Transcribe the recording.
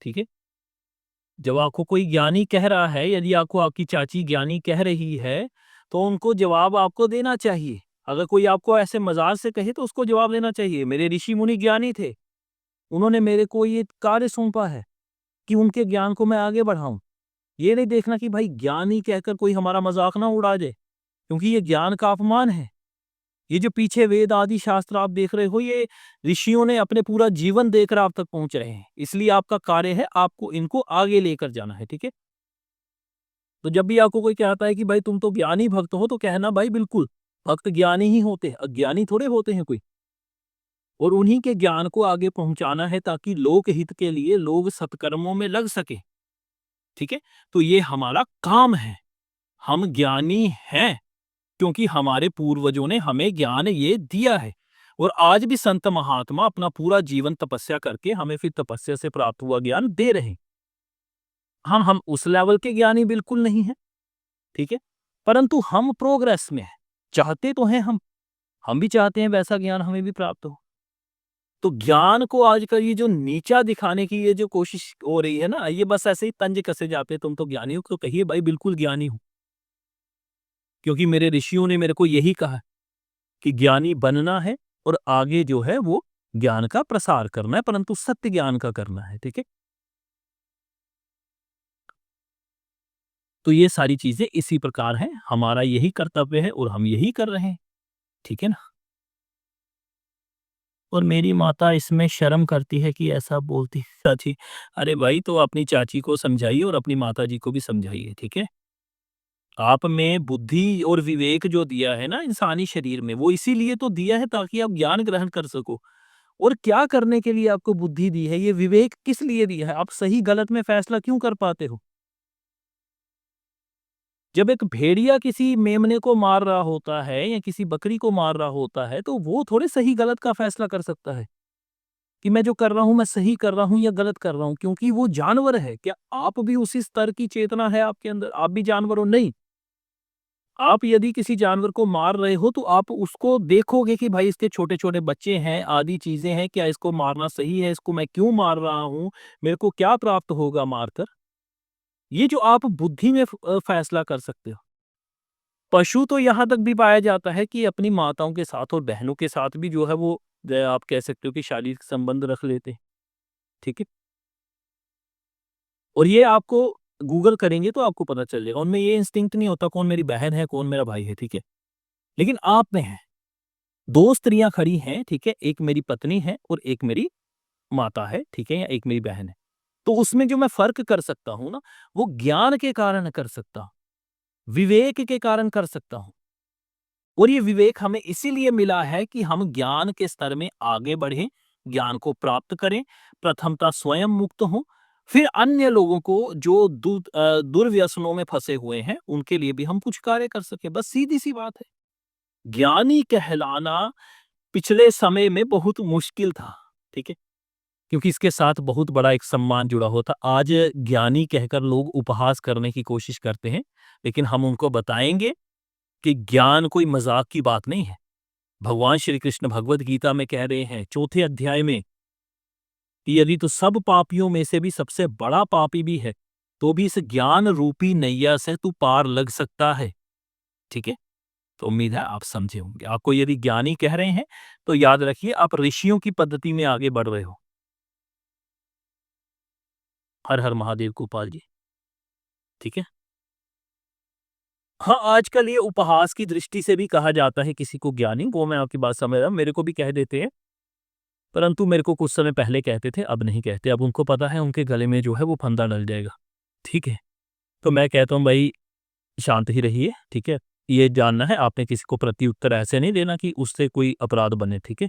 ठीक है? जब आपको कोई ज्ञानी कह रहा है, यदि आपको आपकी चाची ज्ञानी कह रही है, तो उनको जवाब आपको देना चाहिए। अगर कोई आपको ऐसे मज़ाक से कहे तो उसको जवाब देना चाहिए। मेरे ऋषि-मुनि ज्ञानी थे, उन्होंने मेरे को ये कार्य सौंपा है कि उनके ज्ञान को मैं आगे बढ़ाऊँ। ये नहीं देखना कि भाई ज्ञानी कहकर कोई हमारा मज़ाक ना उड़ा दे, क्योंकि ये ज्ञान का अपमान है। ये जो पीछे वेद आदि शास्त्र आप देख रहे हो, ये ऋषियों ने अपने पूरा जीवन देकर आप तक पहुँच रहे हैं। इसलिए आपका कार्य है आपको इनको आगे लेकर जाना है, ठीक है? तो जब भी आपको कोई कहता है कि भाई तुम तो ज्ञानी भक्त हो, तो कहना भाई बिल्कुल, भक्त ज्ञानी ही होते हैं, अज्ञानी थोड़े होते हैं कोई। और उन्हीं के ज्ञान को आगे पहुँचाना है ताकि लोक हित के लिए लोग सत्कर्मों में लग सकें, ठीक है? तो ये हमारा काम है। हम ज्ञानी हैं क्योंकि हमारे पूर्वजों ने हमें ज्ञान ये दिया है। और आज भी संत महात्मा अपना पूरा जीवन तपस्या करके हमें फिर तपस्या से प्राप्त हुआ ज्ञान दे रहे हैं। हम उस लेवल के ज्ञानी बिल्कुल नहीं हैं, ठीक है? परंतु हम प्रोग्रेस में हैं, चाहते तो हैं हम। हम भी चाहते हैं वैसा ज्ञान हमें भी प्राप्त हो। तो ज्ञान को आजकल ये जो नीचा दिखाने की ये जो कोशिश हो रही है ना, ये बस ऐसे ही तंज कसे जाते हैं, तुम तो ज्ञानी हो, तो कहिए भाई बिल्कुल ज्ञानी हूँ। क्योंकि मेरे ऋषियों ने मेरे को यही कहा कि ज्ञानी बनना है और आगे जो है वो ज्ञान का प्रसार करना है, परंतु सत्य ज्ञान का करना है, ठीक है? तो ये सारी चीजें इसी प्रकार हैं, हमारा यही कर्तव्य है और हम यही कर रहे हैं, ठीक है ना? और मेरी माता इसमें शर्म करती है कि ऐसा बोलती है चाची। अरे भाई, तो अपनी चाची को समझाइए और अपनी माताजी को भी समझाइए, ठीक है? आप में बुद्धि और विवेक जो दिया है ना इंसानी शरीर में, वो इसीलिए तो दिया है ताकि आप ज्ञान ग्रहण कर सको। और क्या करने के लिए आपको बुद्धि दी है, ये विवेक किस लिए दिया है? आप सही गलत में फैसला क्यों कर पाते हो? जब एक भेड़िया किसी मेमने को मार रहा होता है या किसी बकरी को मार रहा होता है, तो वो थोड़े सही गलत का फैसला कर सकता है कि मैं जो कर रहा हूँ, मैं सही कर रहा हूँ या गलत कर रहा हूँ, क्योंकि वो जानवर है। क्या आप भी उसी स्तर की चेतना है आपके अंदर? आप भी जानवर हो? नहीं। आप यदि किसी जानवर को मार रहे हो, तो आप उसको देखोगे कि भाई इसके छोटे-छोटे बच्चे हैं, आदि चीज़ें हैं, क्या इसको मारना सही है? इसको मैं क्यों मार रहा हूँ? मेरे को क्या प्राप्त होगा मारकर? ये जो आप बुद्धि में फैसला कर सकते हो। पशु तो यहाँ तक भी पाया जाता है कि अपनी माताओं के साथ और बहनों के साथ भी जो है वो आप कह सकते हो कि शारीरिक संबंध रख लेते हैं, ठीक है? और ये आपको गूगल करेंगे तो आपको पता चल जाएगा। उनमें ये इंस्टिंक्ट नहीं होता कौन मेरी बहन है, कौन मेरा भाई है, ठीक है? लेकिन आप में है। 2 स्त्रियाँ खड़ी हैं, ठीक है? एक मेरी पत्नी है और एक मेरी माता है, ठीक है? या एक मेरी बहन है। तो उसमें जो मैं फ़र्क कर सकता हूँ ना, वो ज्ञान के कारण कर सकता हूँ, विवेक के कारण कर सकता हूँ। और ये विवेक हमें इसीलिए मिला है कि हम ज्ञान के स्तर में आगे बढ़ें, ज्ञान को प्राप्त करें, प्रथमतः स्वयं मुक्त हों, फिर अन्य लोगों को जो दुर्व्यसनों में फँसे हुए हैं, उनके लिए भी हम कुछ कार्य कर सकें। बस सीधी-सी बात है। ज्ञानी कहलाना पिछले समय में बहुत मुश्किल था, ठीक है? क्योंकि इसके साथ बहुत बड़ा एक सम्मान जुड़ा होता। आज ज्ञानी कहकर लोग उपहास करने की कोशिश करते हैं, लेकिन हम उनको बताएँगे कि ज्ञान कोई मज़ाक की बात नहीं है। भगवान श्री कृष्ण भगवद गीता में कह रहे हैं, चौथे अध्याय में, कि यदि तू सब पापियों में से भी सबसे बड़ा पापी भी है, तो भी इस ज्ञान रूपी नैया से तू पार लग सकता है, ठीक है? तो उम्मीद है आप समझे होंगे। आपको यदि ज्ञानी कह रहे हैं, तो याद रखिए आप ऋषियों की पद्धति में आगे बढ़ रहे हो। हर हर महादेव गोपाल जी, ठीक है? हाँ, आजकल ये उपहास की दृष्टि से भी कहा जाता है किसी को ज्ञानी, वो मैं आपकी बात समझ रहा हूँ, मेरे को भी कह देते हैं, परंतु मेरे को कुछ समय पहले कहते थे, अब नहीं कहते। अब उनको पता है उनके गले में जो है वो फंदा डल जाएगा, ठीक है? तो मैं कहता हूँ भाई शांत ही रहिए, ठीक है? ये जानना है आपने किसी को प्रत्युत्तर ऐसे नहीं देना कि उससे कोई अपराध बने, ठीक है?